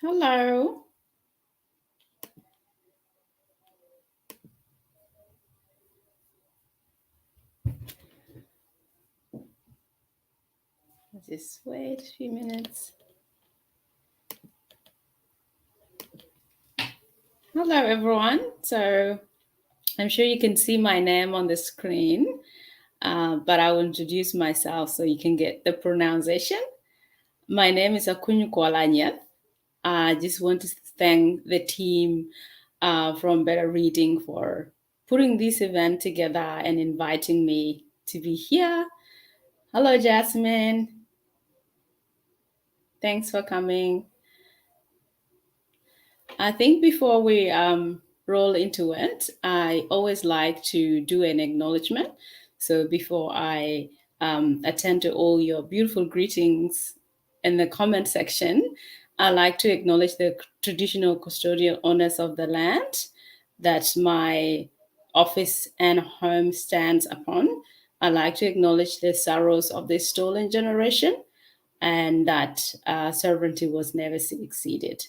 Hello. Just wait a few minutes. Hello, everyone. So I'm sure you can see my name on the screen, but I will introduce myself so you can get the pronunciation. My name is Akuch Kuol Anyieth. I just want to thank the team from Better Reading for putting this event together and inviting me to be here. Hello, Jasmine. Thanks for coming. I think before we roll into it, I always like to do an acknowledgement. So before I attend to all your beautiful greetings in the comment section, I like to acknowledge the traditional custodial owners of the land that my office and home stands upon. I like to acknowledge the sorrows of this stolen generation and that sovereignty was never exceeded.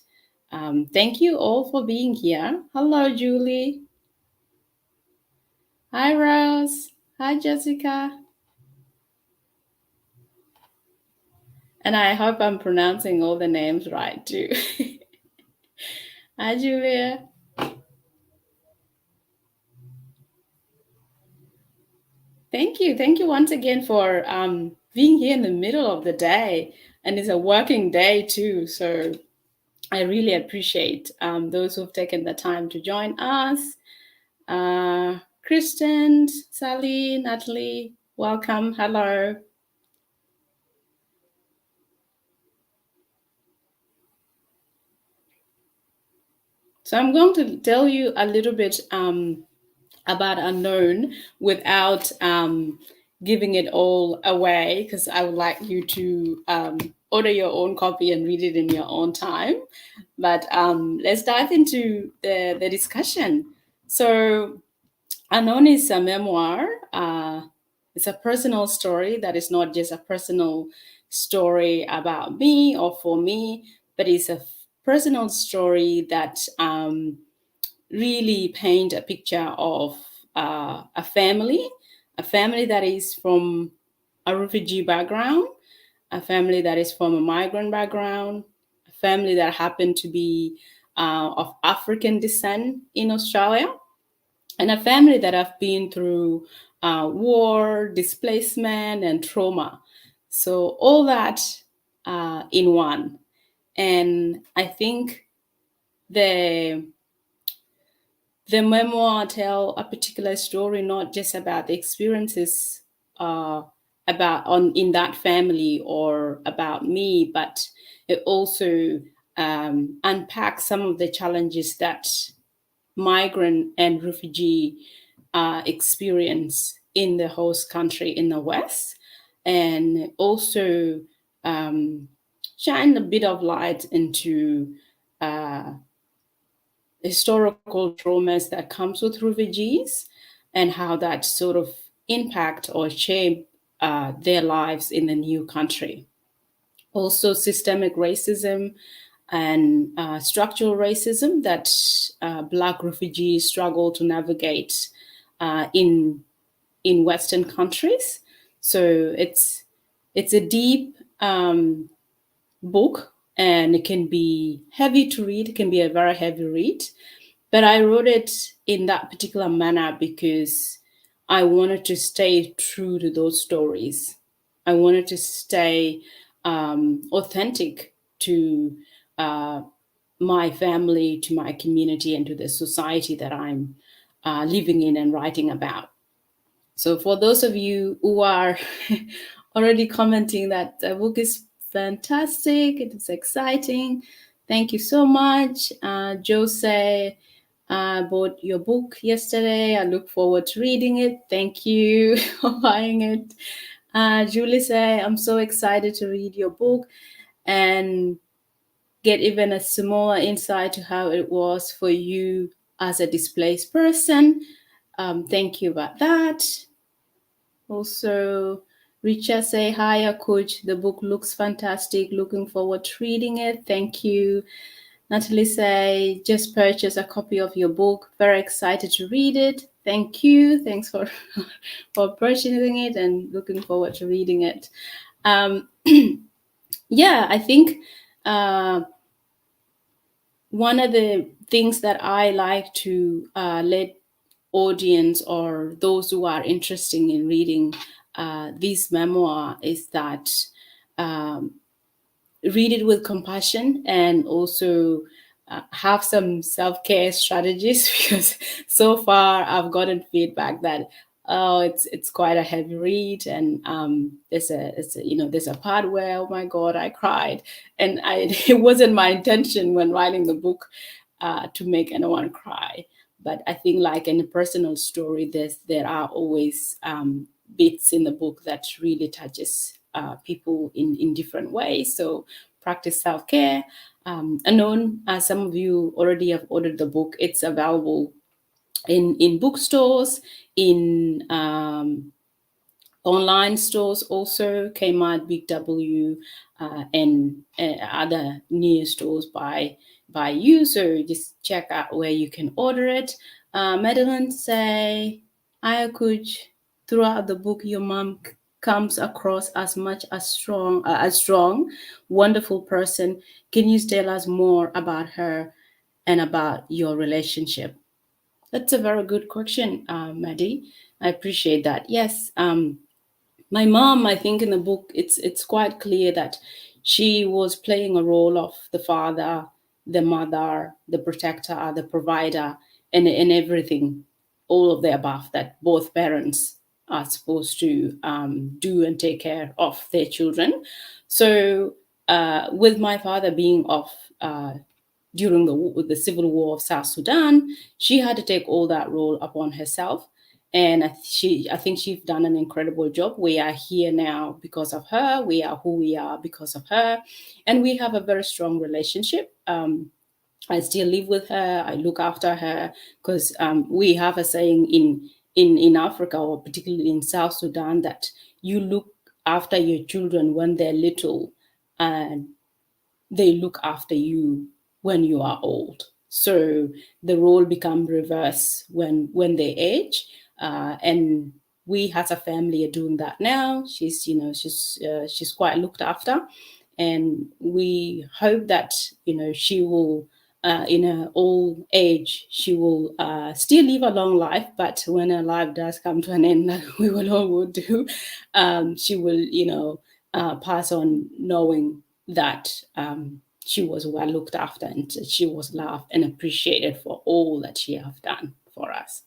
Thank you all for being here. Hello, Julie. Hi, Rose. Hi, Jessica. And I hope I'm pronouncing all the names right too. Hi, Julia. Thank you. Thank you once again for being here in the middle of the day. And it's a working day too. So I really appreciate those who've taken the time to join us. Kristen, Sally, Natalie, welcome. Hello. So I'm going to tell you a little bit about Unknown without giving it all away because I would like you to order your own copy and read it in your own time. But let's dive into the discussion. So Unknown is a memoir. It's a personal story that is not just a personal story about me or for me, but it's a personal story that really paint a picture of a family that is from a refugee background, a family that is from a migrant background, a family that happened to be of African descent in Australia, and a family that have been through war, displacement, and trauma. So all that in one. And I think the the memoir tell a particular story, not just about the experiences about on in that family or about me, but it also unpacks some of the challenges that migrant and refugee experience in the host country in the West, and also shine a bit of light into historical traumas that comes with refugees and how that sort of impact or shape their lives in the new country. Also, systemic racism and structural racism that Black refugees struggle to navigate in Western countries. So it's a deep book, and it can be heavy to read. It can be a very heavy read, but I wrote it in that particular manner because I wanted to stay true to those stories. I wanted to stay authentic to uh, my family, to my community, and to the society that I'm living in and writing about. So, for those of you who are already commenting that the book is fantastic, it is exciting, thank you so much. Jose bought your book yesterday. I look forward to reading it. Thank you for buying it. Julie say, I'm so excited to read your book and get even a smaller insight to how it was for you as a displaced person. Thank you about that. Also, Richa say, hi, Akuch. The book looks fantastic. Looking forward to reading it. Thank you. Natalie say, just purchase a copy of your book. Very excited to read it. Thank you. Thanks for for purchasing it and looking forward to reading it. Um, yeah, I think one of the things that I like to let audience or those who are interested in reading this memoir is that um, read it with compassion and also have some self-care strategies because so far I've gotten feedback that it's quite a heavy read and there's a part where oh my god I cried and I it wasn't my intention when writing the book to make anyone cry, but I think like in a personal story there are always bits in the book that really touches people in different ways. So practice self-care. Unknown, as some of you already have ordered the book, it's available in bookstores, in online stores also, Kmart, Big W, and other near stores by you. So just check out where you can order it. Madeline say, I could throughout the book your mom comes across as much as strong, wonderful person. Can you tell us more about her and about your relationship? That's a very good question, Maddie. I appreciate that. Yes, my mom, I think in the book, it's quite clear that she was playing a role of the father, the mother, the protector, the provider, and everything, all of the above that both parents are supposed to do and take care of their children. So, with my father being off during the civil war of South Sudan, she had to take all that role upon herself. And I think she's done an incredible job. We are here now because of her. We are who we are because of her, and we have a very strong relationship. I still live with her. I look after her because we have a saying in Africa, or particularly in South Sudan, that you look after your children when they're little, and they look after you when you are old. So the role become reverse when they age, and we as a family are doing that now. She's quite looked after, and we hope that she will. In her old age, she will still live a long life, but when her life does come to an end, like we will all do, she will, pass on knowing that she was well looked after and she was loved and appreciated for all that she have done for us.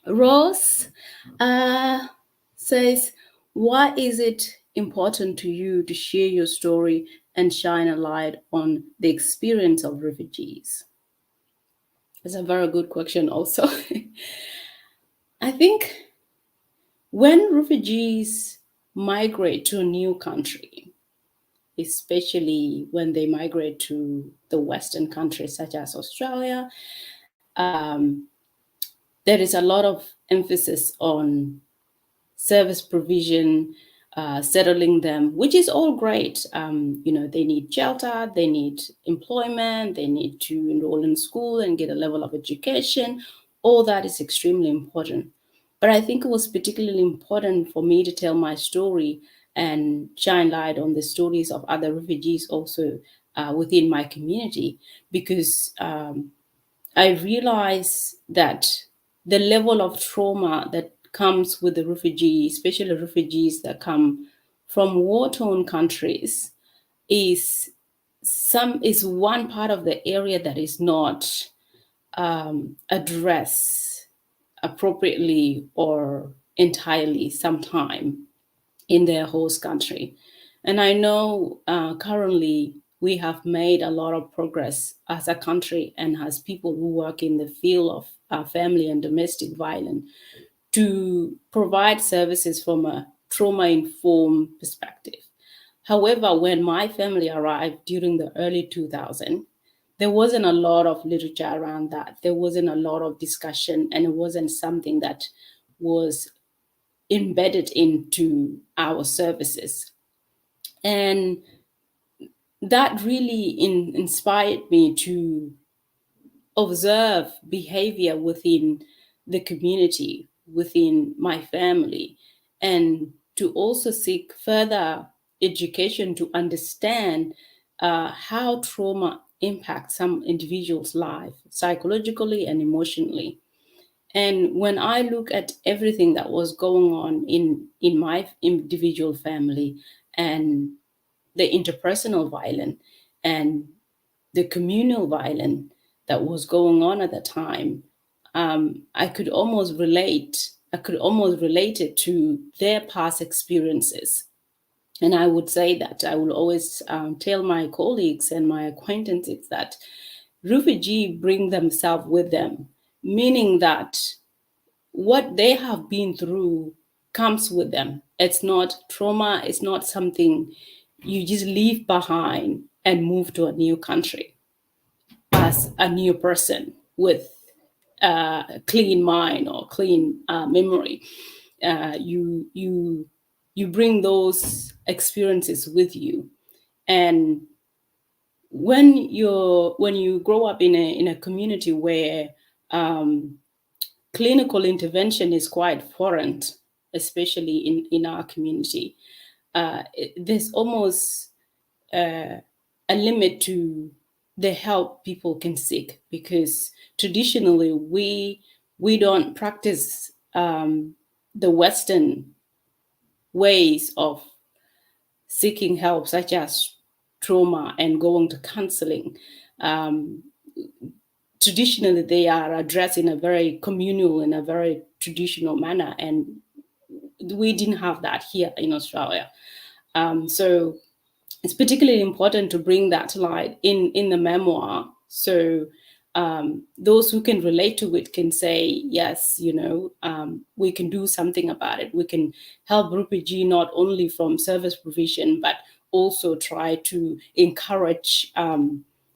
Rose says, why is it important to you to share your story and shine a light on the experience of refugees? It's a very good question also. I think when refugees migrate to a new country, especially when they migrate to the Western countries such as Australia, there is a lot of emphasis on service provision, settling them, which is all great. They need shelter, they need employment, they need to enroll in school and get a level of education. All that is extremely important. But I think it was particularly important for me to tell my story and shine light on the stories of other refugees also within my community because I realize that the level of trauma that comes with the refugee, especially refugees that come from war-torn countries, is one part of the area that is not addressed appropriately or entirely sometime in their host country. And I know currently we have made a lot of progress as a country and as people who work in the field of family and domestic violence to provide services from a trauma informed perspective. However, when my family arrived during the early 2000s, there wasn't a lot of literature around that. There wasn't a lot of discussion, and it wasn't something that was embedded into our services. And that really inspired me to observe behavior within the community, within my family, and to also seek further education to understand how trauma impacts some individuals' life psychologically and emotionally. And when I look at everything that was going on in my individual family, and the interpersonal violence and the communal violence that was going on at the time, I could almost relate. I could almost relate it to their past experiences. And I would say that I will always tell my colleagues and my acquaintances that refugee bring themselves with them, meaning that what they have been through comes with them. It's not trauma, it's not something you just leave behind and move to a new country as a new person with a clean mind or clean memory. You bring those experiences with you, and when you grow up in a community where clinical intervention is quite foreign, especially in our community. There's almost a limit to the help people can seek, because traditionally we don't practice the Western ways of seeking help, such as trauma and going to counseling. Um, Traditionally, they are addressed in a very communal, in a very traditional manner, and we didn't have that here in Australia. So it's particularly important to bring that to light in the memoir. So those who can relate to it can say, yes, we can do something about it. We can help refugee not only from service provision, but also try to encourage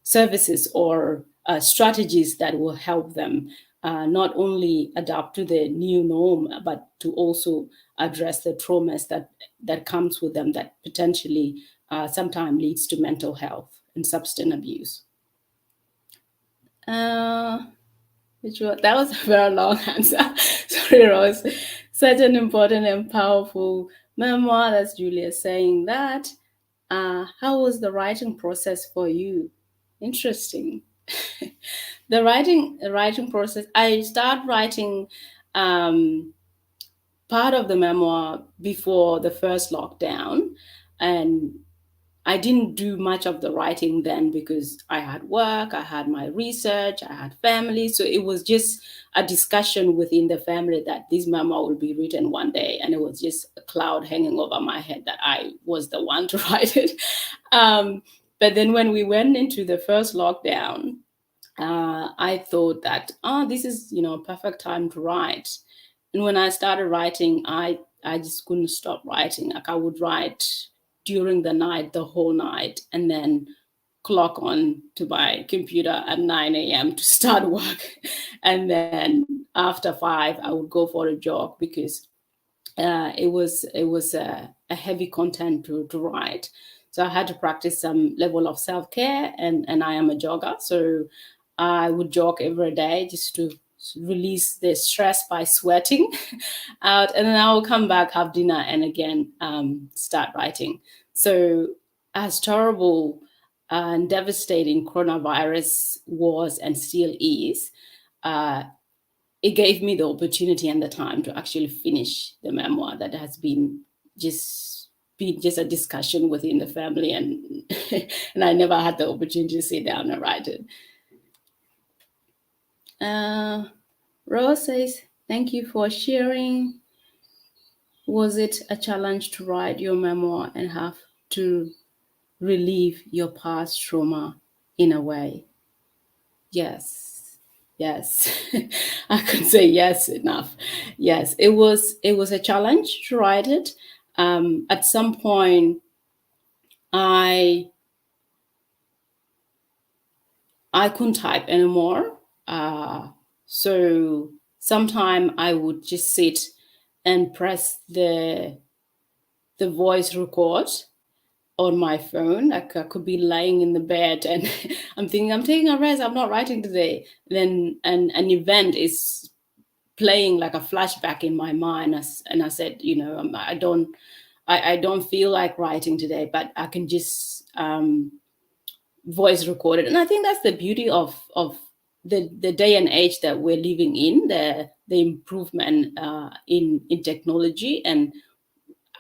services or strategies that will help them not only adapt to the new norm, but to also address the traumas that comes with them, that potentially sometimes leads to mental health and substance abuse. Uh, that was a very long answer. Sorry, Rose. Such an important and powerful memoir. That's Julia saying that. How was the writing process for you? Interesting. The writing process. I start writing part of the memoir before the first lockdown, and I didn't do much of the writing then because I had work, I had my research, I had family. So it was just a discussion within the family that this memoir will be written one day. And it was just a cloud hanging over my head that I was the one to write it. But then when we went into the first lockdown, I thought that, this is, perfect time to write. And when I started writing, I just couldn't stop writing. Like I would write during the night, the whole night, and then clock on to my computer at 9 a.m. to start work. And then after 5, I would go for a jog, because it was a heavy content to write. So I had to practice some level of self-care, and I am a jogger. So I would jog every day just to release the stress by sweating out. And then I will come back, have dinner, and again start writing. So as terrible and devastating coronavirus was and still is, uh, it gave me the opportunity and the time to actually finish the memoir that has been just a discussion within the family, and and I never had the opportunity to sit down and write it. uh, Rose says, thank you for sharing. Was it a challenge to write your memoir and have to relieve your past trauma in a way? Yes. Yes. I could say yes enough. Yes, it was a challenge to write it. At some point I I couldn't type anymore. So sometime I would just sit and press the voice record on my phone. Like I could be lying in the bed and I'm thinking I'm taking a rest, I'm not writing today. Then an event is playing like a flashback in my mind, and I said, I don't feel like writing today, but I can just voice record it. And I think that's the beauty of the day and age that we're living in, the improvement in technology, and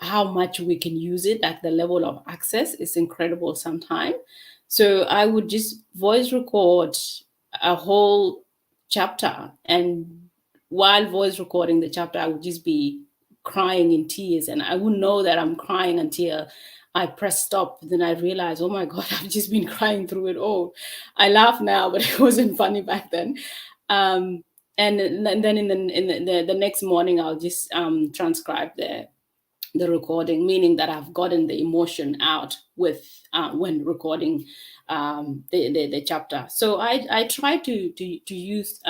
how much we can use it at the level of access is incredible sometimes. So I would just voice record a whole chapter, and while voice recording the chapter, I would just be crying in tears, and I wouldn't know that I'm crying until I press stop. Then I realize, oh my God, I've just been crying through it all. I laugh now, but it wasn't funny back then. Um, and then in the next morning, I'll just transcribe the recording, meaning that I've gotten the emotion out with when recording the chapter. So I try to use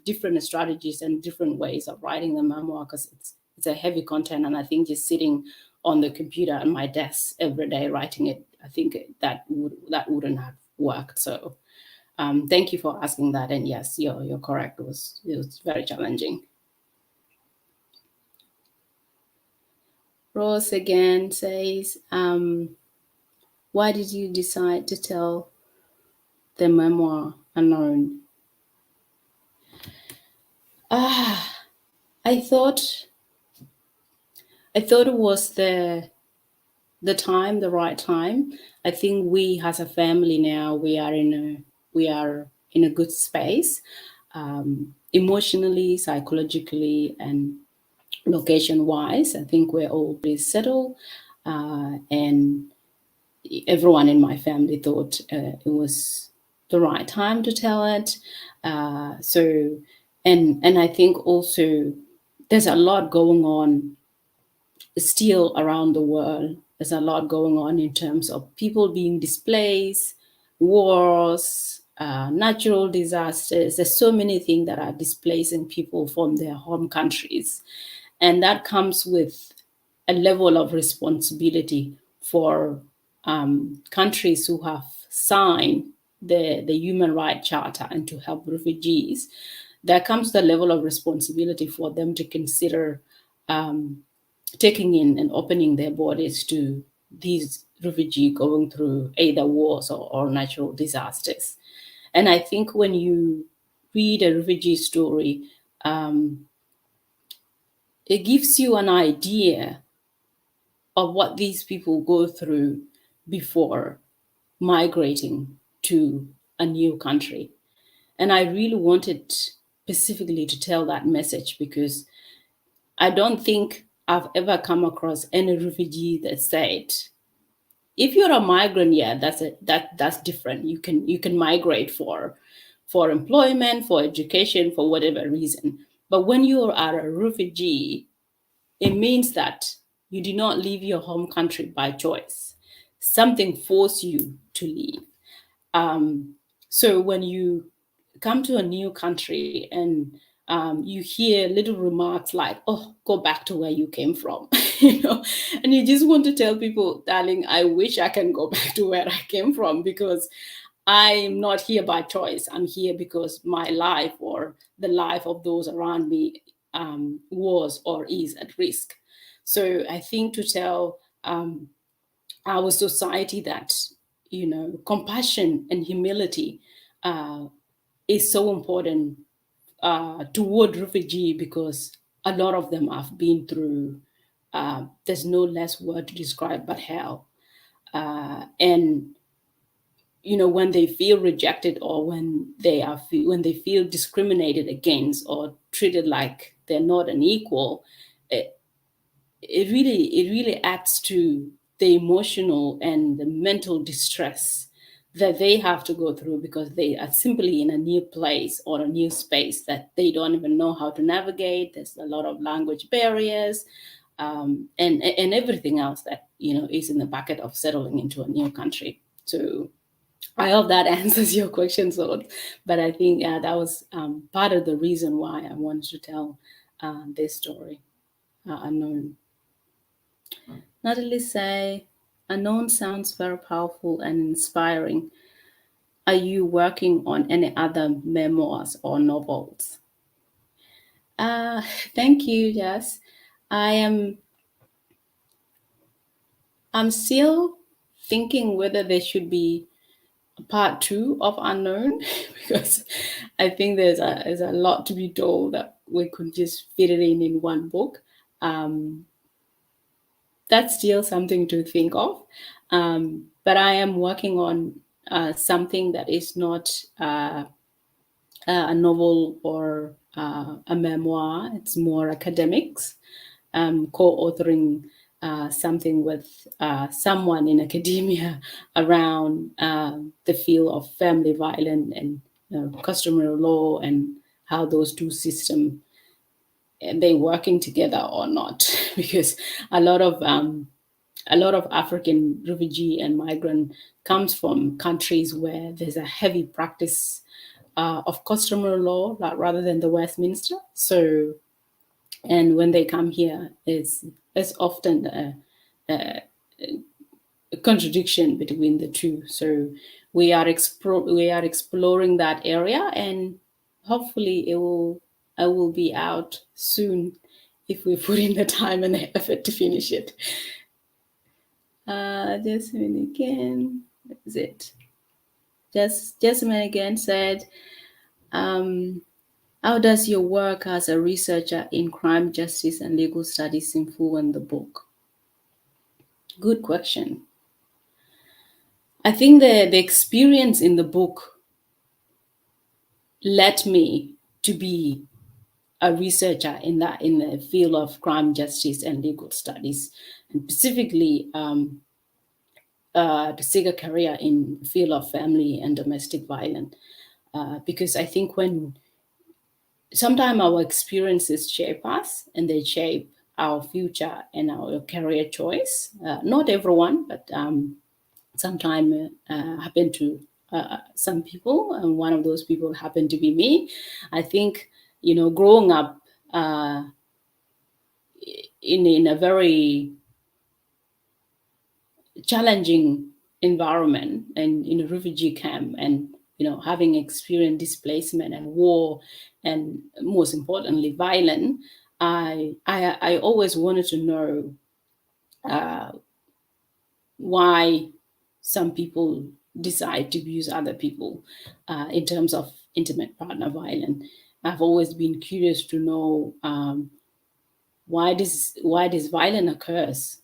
different strategies and different ways of writing the memoir, because it's a heavy content, and I think just sitting on the computer at my desk every day writing it, I think that wouldn't have worked. So thank you for asking that. And yes, you're correct. It was very challenging. Rose again says, why did you decide to tell the memoir unknown? I thought it was the right time. I think we as a family now, we are in a good space, emotionally, psychologically, and location wise. I think we're all pretty settled, and everyone in my family thought it was the right time to tell it. So, and I think also there's a lot going on still around the world. There's a lot going on in terms of people being displaced, wars, natural disasters. There's so many things that are displacing people from their home countries. And that comes with a level of responsibility for countries who have signed the Human Rights Charter and to help refugees. There comes the level of responsibility for them to consider taking in and opening their borders to these refugees going through either wars or natural disasters. And I think when you read a refugee story, it gives you an idea of what these people go through before migrating to a new country. And I really wanted specifically to tell that message, because I don't think I've ever come across any refugee that said, if you're a migrant, yeah, that's different. You can migrate for employment, for education, for whatever reason. But when you are a refugee, it means that you did not leave your home country by choice. Something forced you to leave. So when you come to a new country and you hear little remarks like, "Oh, go back to where you came from," and you just want to tell people, "Darling, I wish I can go back to where I came from, because I'm not here by choice. I'm here because my life or the life of those around me was or is at risk." So I think to tell our society that compassion and humility is so important toward refugee, because a lot of them have been through. There's no less word to describe but hell, and when they feel rejected, or when they feel discriminated against or treated like they're not an equal, it really adds to the emotional and the mental distress that they have to go through, because they are simply in a new place or a new space that they don't even know how to navigate. There's a lot of language barriers, and everything else that is in the bucket of settling into a new country. So I hope that answers your question, so. But I think that was part of the reason why I wanted to tell this story, unknown. Natalie say, Unknown sounds very powerful and inspiring. Are you working on any other memoirs or novels? Uh, Thank you, Jess. I am I'm still thinking whether there should be a part two of Unknown because I think there's a lot to be told that we could just fit it in one book. Um, that's still something to think of. But I am working on something that is not a novel or a memoir. It's more academics, co-authoring something with someone in academia around the field of family violence and customary law and how those two systems they working together or not because a lot of African refugee and migrant comes from countries where there's a heavy practice of customary law rather than the Westminster. So, and when they come here, it's often a contradiction between the two. So we are exploring that area, and hopefully it will be out soon if we put in the time and the effort to finish it. Jasmine again, that's it. Jasmine again said, how does your work as a researcher in crime justice and legal studies influence the book? Good question. I think the experience in the book led me to be a researcher in the field of crime justice and legal studies, and specifically to seek a career in the field of family and domestic violence. Because I think when sometimes our experiences shape us and they shape our future and our career choice. Not everyone, but sometimes happen to some people, and one of those people happened to be me. I think growing up in a very challenging environment and in a refugee camp, and having experienced displacement and war, and most importantly violence, I always wanted to know why some people decide to abuse other people in terms of intimate partner violence. I've always been curious to know why this violence occurs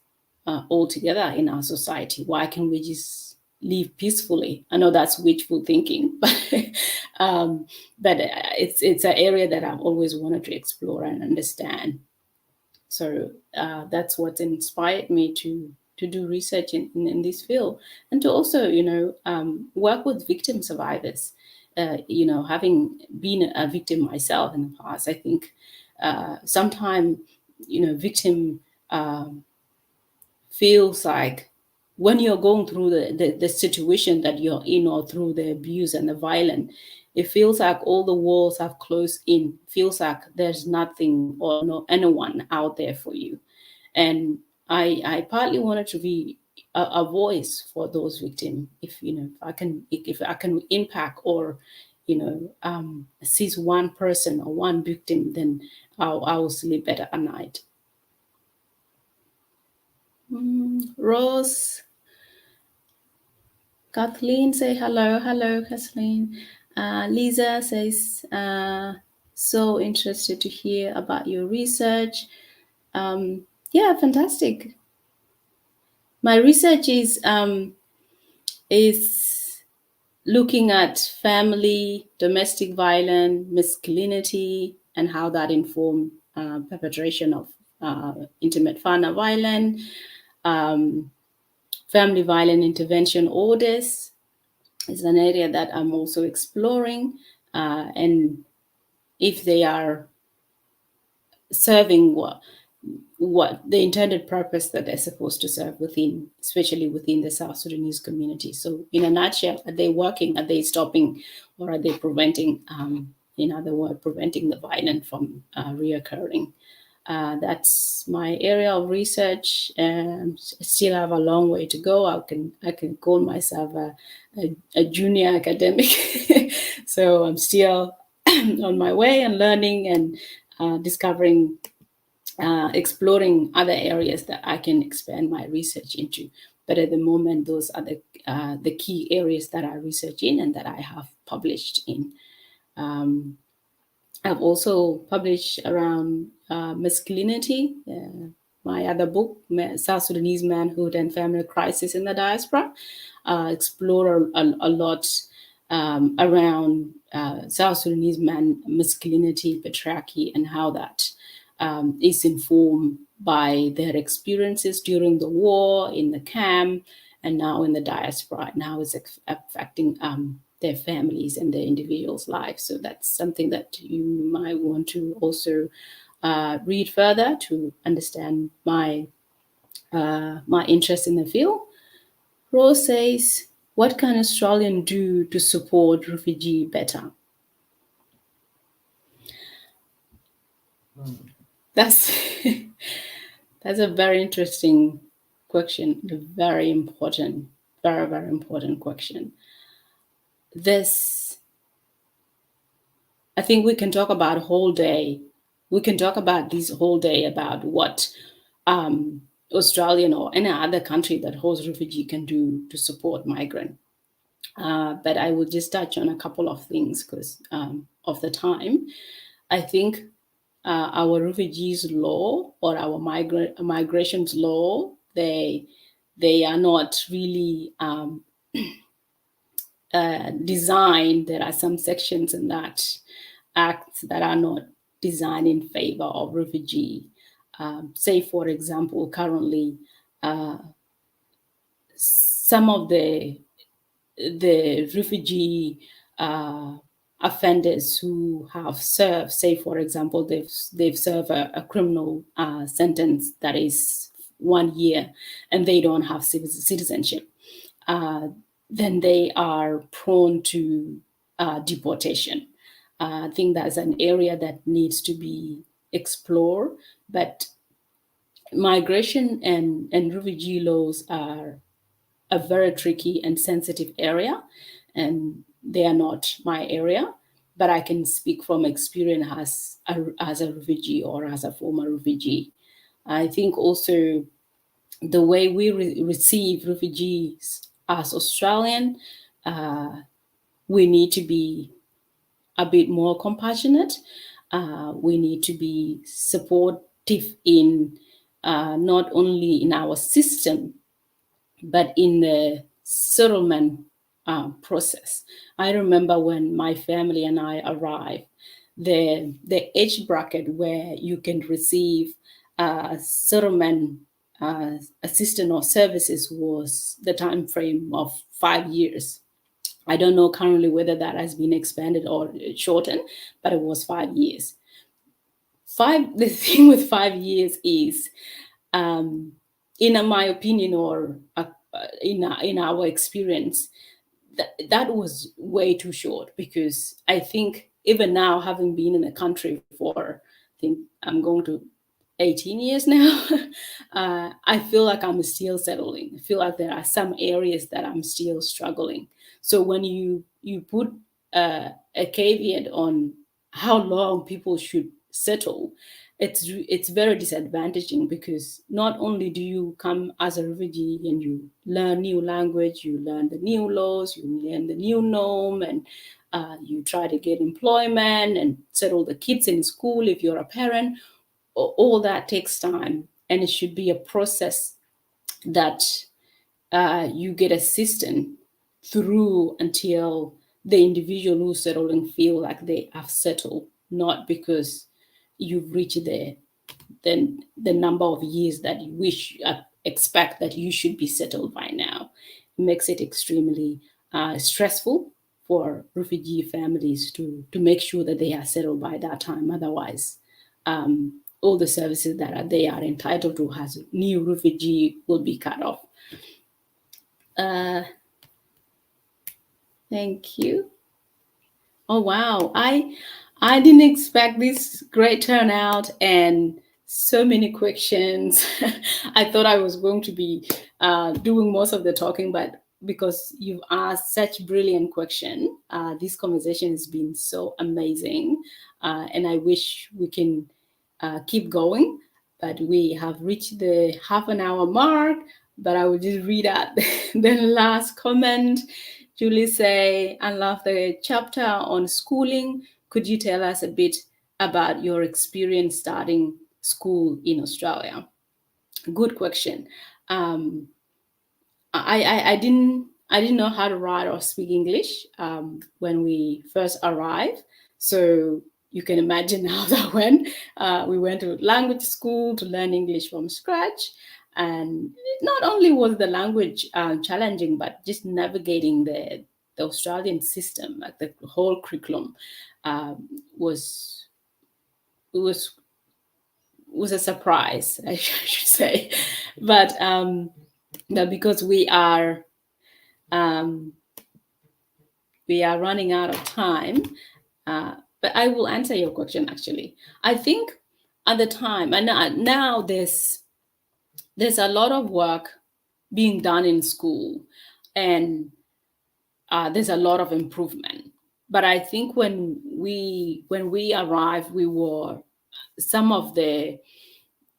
altogether in our society. Why can we just live peacefully? I know that's wishful thinking, but it's an area that I've always wanted to explore and understand. So that's what inspired me to do research in this field, and to also work with victim survivors. Having been a victim myself in the past, I think sometimes victim feels like when you're going through the situation that you're in, or through the abuse and the violence, it feels like all the walls have closed in, feels like there's nothing or no anyone out there for you. And I partly wanted to be a voice for those victims. If I can impact or assist one person or one victim, then I will sleep better at night. Rose, Kathleen say hello. Hello, Kathleen. Lisa says, so interested to hear about your research. Yeah, fantastic. My research is looking at family, domestic violence, masculinity, and how that inform perpetration of intimate partner violence, family violence intervention orders is an area that I'm also exploring, and if they are serving what the intended purpose that they're supposed to serve within, especially within the South Sudanese community. So, in a nutshell, are they working? Are they stopping, or are they preventing? In other words, preventing the violence from reoccurring. That's my area of research, and still have a long way to go. I can call myself a junior academic, so I'm still on my way and learning and discovering, exploring other areas that I can expand my research into. But at the moment, those are the key areas that I research in and that I have published in. Um, I've also published around masculinity. My other book, South Sudanese Manhood and Family Crisis in the Diaspora, explore a lot around South Sudanese masculinity, patriarchy, and how that is informed by their experiences during the war, in the camp, and now in the diaspora, and how it's affecting their families and their individuals' lives. So that's something that you might want to also read further to understand my interest in the field. Rose says, "What can Australian do to support refugee better?" That's that's a very interesting question. A very important, very important question. This, I think we can talk about a whole day. We can talk about this whole day about what Australian or any other country that holds refugee can do to support migrant. But I will just touch on a couple of things because of the time. I think our refugees law or our migrations law, they are not really designed. There are some sections in that act that are not designed in favor of refugee. Say, for example, currently some of the refugee offenders who have served, say for example, they've served a criminal sentence that is 1 year, and they don't have citizenship, then they are prone to deportation. I think that's an area that needs to be explored, but migration and refugee laws are a very tricky and sensitive area, and they are not my area. But I can speak from experience as a refugee or as a former refugee. I think also the way we receive refugees as Australian, we need to be a bit more compassionate. We need to be supportive in not only in our system but in the settlement process. I remember when my family and I arrived, the age bracket where you can receive settlement assistance or services was the time frame of 5 years. I don't know currently whether that has been expanded or shortened, but it was 5 years. The thing with 5 years is, in my opinion, or in our experience, that was way too short, because I think even now, having been in the country for, I think I'm going to 18 years now, I feel like I'm still settling. I feel like there are some areas that I'm still struggling. So when you put a caveat on how long people should settle, it's very disadvantaging, because not only do you come as a refugee and you learn new language, you learn the new laws, you learn the new norm, and you try to get employment and settle the kids in school if you're a parent. All that takes time, and it should be a process that you get assistance through until the individual who's settling feel like they have settled, not because you've reached the number of years that you expect that you should be settled by now. It makes it extremely stressful for refugee families to make sure that they are settled by that time. Otherwise, all the services that they are entitled to as new refugee will be cut off. Thank you. Oh wow, I didn't expect this great turnout and So many questions. I thought I was going to be doing most of the talking, but because you've asked such brilliant question, this conversation has been so amazing, and I wish we can keep going. But we have reached the half an hour mark. But I will just read out the last comment. Julie say, I love the chapter on schooling. Could you tell us a bit about your experience starting school in Australia? Good question. Um, I didn't know how to write or speak English when we first arrived. So you can imagine how that went. We went to language school to learn English from scratch. And not only was the language challenging, but just navigating the Australian system, like the whole curriculum, was was was a surprise, I should say. But because um, we are running out of time, but I will answer your question. Actually, I think at the time, and now there's a lot of work being done in school, and there's a lot of improvement. But I think when we arrived, we were some of the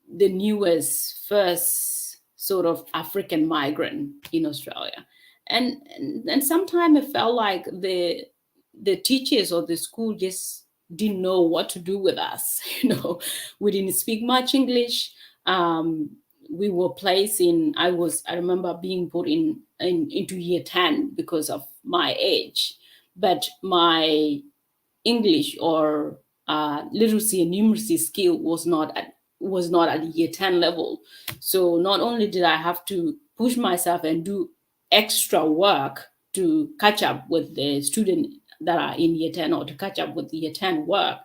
newest first sort of African migrant in Australia. And sometimes it felt like the teachers or the school just didn't know what to do with us. We didn't speak much English. We were placed in, I remember being put into year 10 because of my age. But my English or literacy and numeracy skill was not at year 10 level. So not only did I have to push myself and do extra work to catch up with the student that are in year 10 or to catch up with the year 10 work,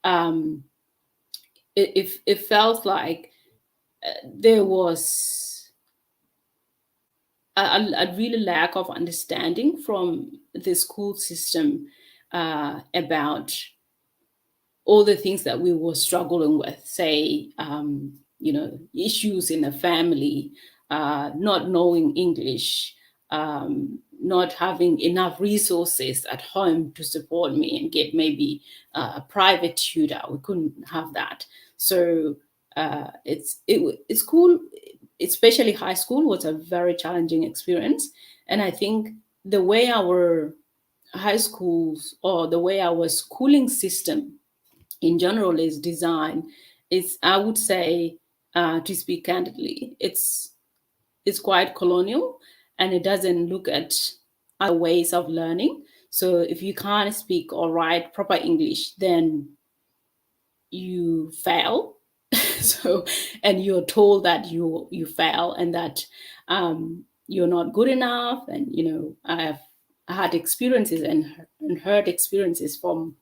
um, it felt like there was a really lack of understanding from the school system about all the things that we were struggling with, say, issues in the family, not knowing English, not having enough resources at home to support me and get maybe a private tutor. We couldn't have that. So it's cool, especially high school was a very challenging experience. And I think the way our high schools or the way our schooling system in general is designed is, I would say, to speak candidly, it's quite colonial, and it doesn't look at other ways of learning. So if you can't speak or write proper English, then you fail. So, and you're told that you fail and that you're not good enough. And I've had experiences and heard experiences from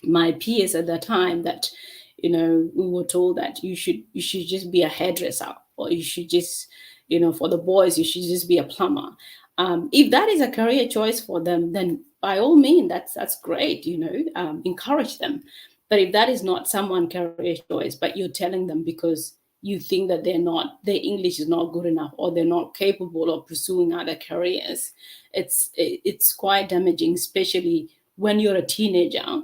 my peers at that time that we were told that you should just be a hairdresser, or you should just, for the boys, you should just be a plumber. If that is a career choice for them, then by all means, that's great. Encourage them. But if that is not someone career choice, but you're telling them because you think that their English is not good enough, or they're not capable of pursuing other careers, it's quite damaging, especially when you're a teenager.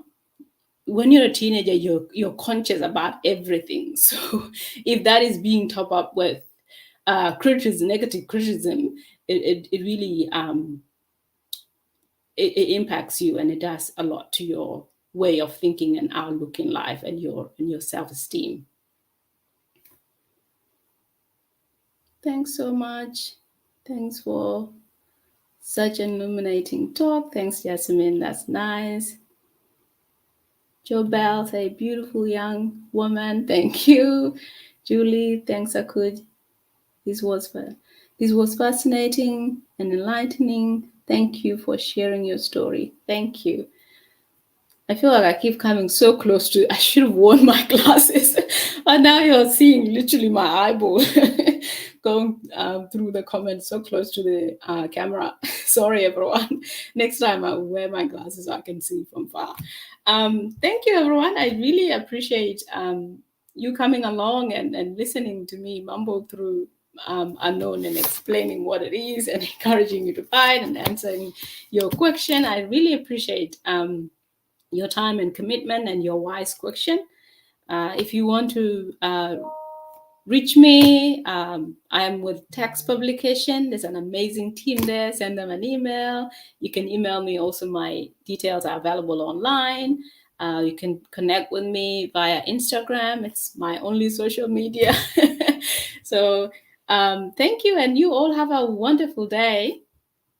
You're conscious about everything. So if that is being topped up with criticism, negative criticism, it really it impacts you, and it does a lot to your way of thinking and outlook in life, and your self-esteem. Thanks so much. Thanks for such an illuminating talk. Thanks, Jasmine. That's nice. Joe Bell, say beautiful young woman. Thank you. Julie, thanks, Akuch. This was fascinating and enlightening. Thank you for sharing your story. Thank you. I feel like I keep coming so close to. I should have worn my glasses, but now you're seeing literally my eyeball going through the comments so close to the camera. Sorry, everyone. Next time I'll wear my glasses so I can see from far. Thank you, everyone. I really appreciate you coming along and listening to me mumble through unknown and explaining what it is and encouraging you to find and answering your question. I really appreciate your time and commitment and your wise question. If you want to reach me, I am with Text Publication. There's an amazing team there. Send them an email. You can email me also. My details are available online. You can connect with me via Instagram. It's my only social media. So thank you, and you all have a wonderful day.